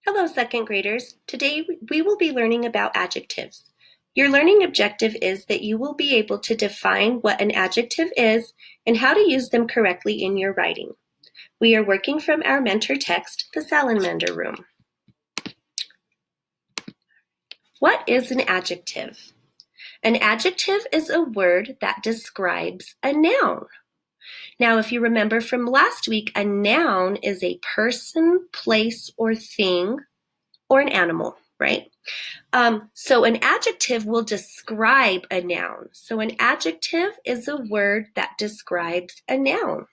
Hello, second graders. Today we will be learning about adjectives. Your learning objective is that you will be able to define what an adjective is and how to use them correctly in your writing. We are working from our mentor text, The Salamander Room. What is an adjective? An adjective is a word that describes a noun. Now, if you remember from last week, a noun is a person, place, or thing, or an animal, right? So an adjective will describe a noun. So an adjective is a word that describes a noun.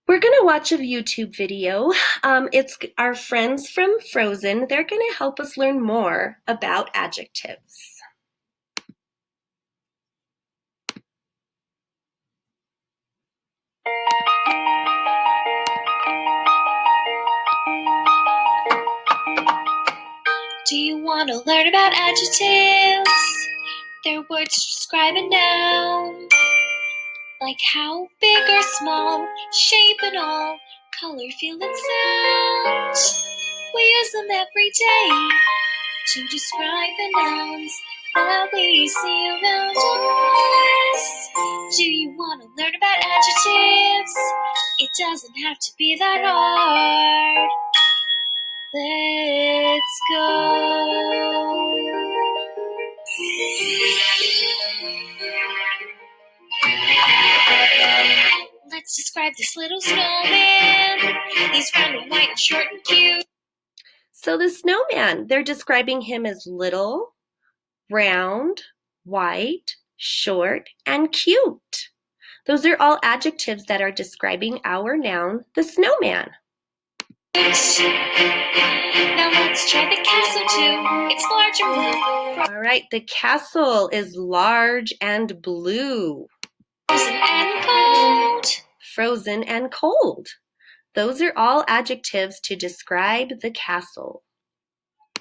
We're going to watch a YouTube video. It's our friends from Frozen. They're going to help us learn more about adjectives. Do you want to learn about adjectives? They're words to describe a noun. Like how big or small, shape and all, color, feel and sound. We use them every day to describe the nouns that we see around us. Do you want to learn about adjectives? It doesn't have to be that hard. Let's go. Let's describe this little snowman. He's round and white and short and cute. So the snowman, they're describing him as little, round, white, short, and cute. Those are all adjectives that are describing our noun, the snowman. Now let's try the castle too. It's large and blue. All right, the castle is large and blue. Frozen and cold. Frozen and cold. Those are all adjectives to describe the castle.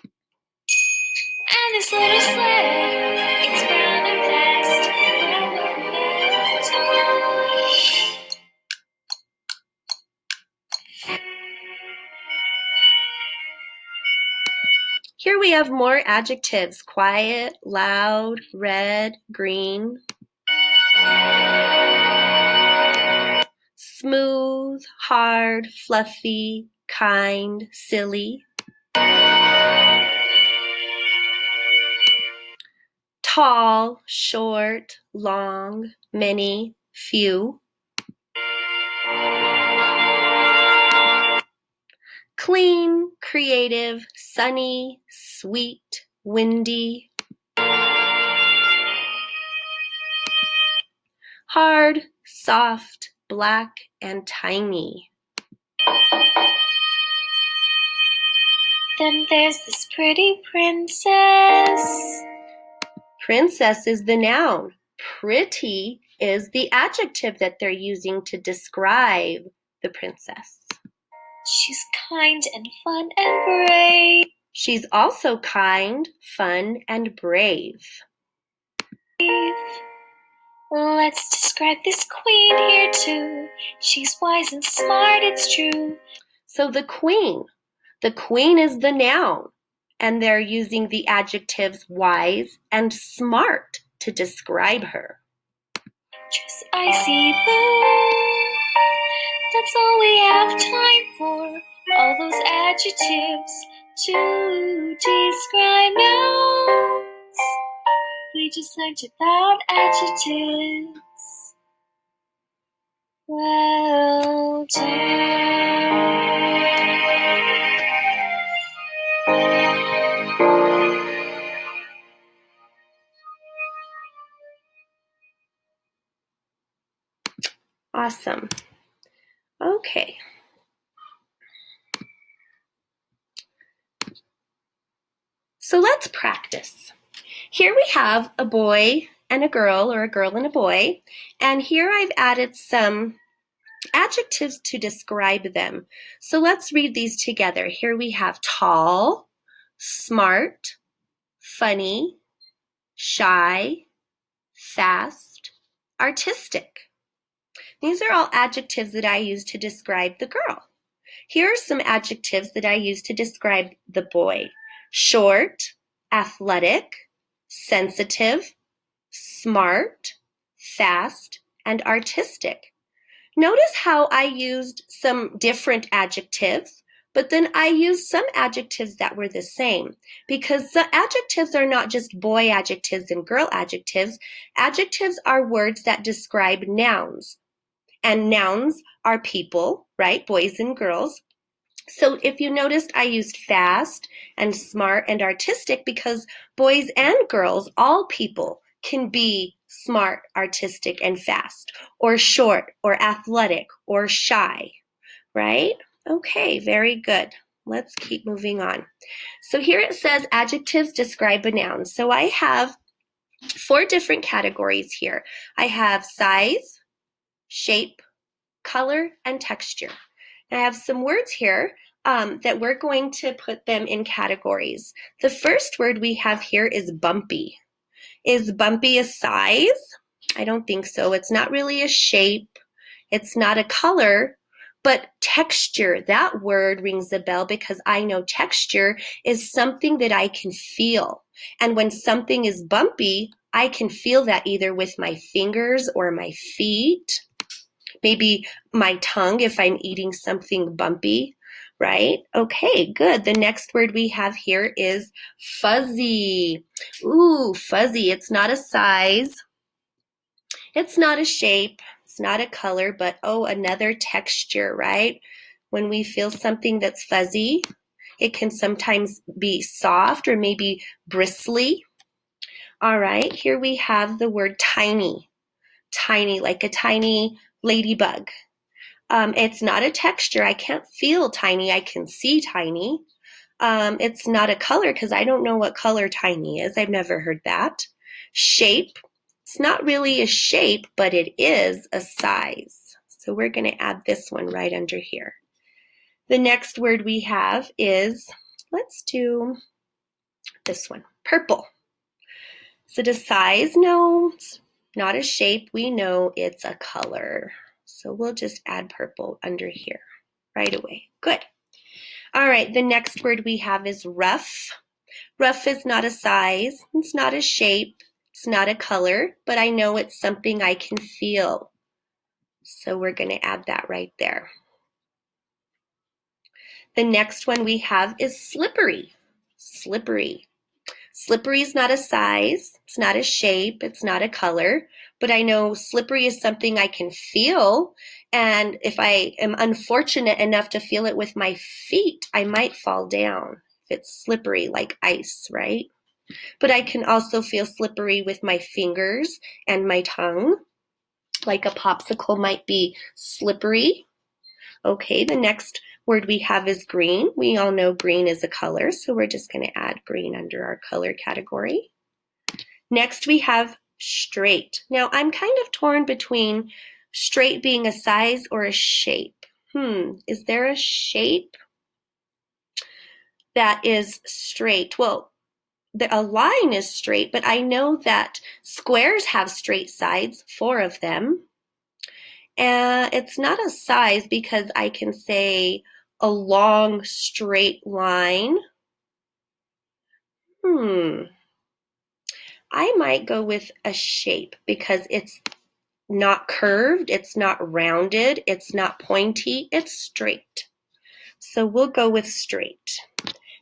And this little sled, it's brown and fast. Here we have more adjectives: quiet, loud, red, green. Smooth, hard, fluffy, kind, silly. Tall, short, long, many, few. Clean, creative, sunny, sweet, windy. Hard, soft, black, and tiny. Then there's this pretty princess. Princess is the noun. Pretty is the adjective that they're using to describe the princess. She's kind and fun and brave. She's also kind, fun, and brave. Let's describe this queen here too. She's wise and smart, it's true. So the queen is the noun, and they're using the adjectives wise and smart to describe her. Just icy blue. That's all we have time for. All those adjectives to describe nouns. We just learned about adjectives. Well done. Awesome. Okay. So let's practice. Here we have a boy and a girl, or a girl and a boy, and here I've added some adjectives to describe them. So let's read these together. Here we have tall, smart, funny, shy, fast, artistic. These are all adjectives that I use to describe the girl. Here are some adjectives that I use to describe the boy. Short, athletic, sensitive, smart, fast, and artistic. Notice how I used some different adjectives, but then I used some adjectives that were the same, because the adjectives are not just boy adjectives and girl adjectives. Adjectives are words that describe nouns, and nouns are people, right? Boys and girls. So if you noticed, I used fast and smart and artistic because boys and girls, all people, can be smart, artistic, and fast, or short, or athletic, or shy, right? Okay, very good. Let's keep moving on. So here it says adjectives describe a noun. So I have 4 different categories here. I have size, shape, color, and texture. I have some words here that we're going to put them in categories. The first word we have here is bumpy. Is bumpy a size? I don't think so. It's not really a shape. It's not a color, but texture. That word rings a bell because I know texture is something that I can feel. And when something is bumpy, I can feel that either with my fingers or my feet. Maybe my tongue if I'm eating something bumpy, right? Okay, good. The next word we have here is fuzzy. Ooh, fuzzy. It's not a size. It's not a shape. It's not a color, but oh, another texture, right? When we feel something that's fuzzy, it can sometimes be soft or maybe bristly. All right, here we have the word tiny. Tiny, like a tiny ladybug. It's not a texture. I can't feel tiny. I can see tiny. It's not a color because I don't know what color tiny is. I've never heard that. Shape. It's not really a shape, but it is a size. So we're going to add this one right under here. The next word we have is, let's do this one, purple. Is it a size? No, it's not a shape. We know it's a color. So we'll just add purple under here right away. Good. All right, the next word we have is rough. Rough is not a size, it's not a shape, it's not a color, but I know it's something I can feel. So we're going to add that right there. The next one we have is slippery. Slippery. Slippery is not a size, it's not a shape, it's not a color, but I know slippery is something I can feel, and if I am unfortunate enough to feel it with my feet, I might fall down if it's slippery like ice, right? But I can also feel slippery with my fingers and my tongue, like a popsicle might be slippery. Okay, the next word we have is green. We all know green is a color, so we're just going to add green under our color category. Next we have straight. Now I'm kind of torn between straight being a size or a shape. Is there a shape that is straight? Well, a line is straight, but I know that squares have straight sides, 4 of them. And it's not a size because I can say a long straight line. I might go with a shape because it's not curved, it's not rounded, it's not pointy, it's straight. So we'll go with straight.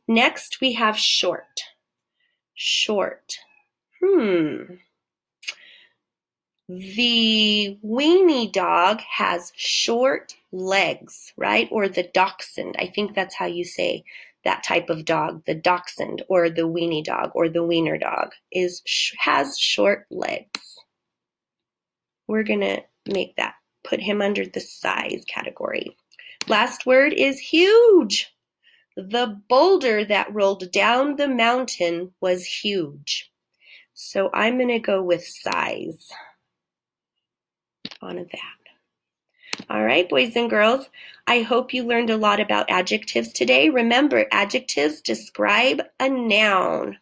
Next we have short. Short. The weenie dog has short legs, right? Or the dachshund. I think that's how you say that type of dog, the dachshund or the weenie dog or the wiener dog has short legs. We're going to put him under the size category. Last word is huge. The boulder that rolled down the mountain was huge. So I'm going to go with size on that. All right, boys and girls, I hope you learned a lot about adjectives today. Remember, adjectives describe a noun.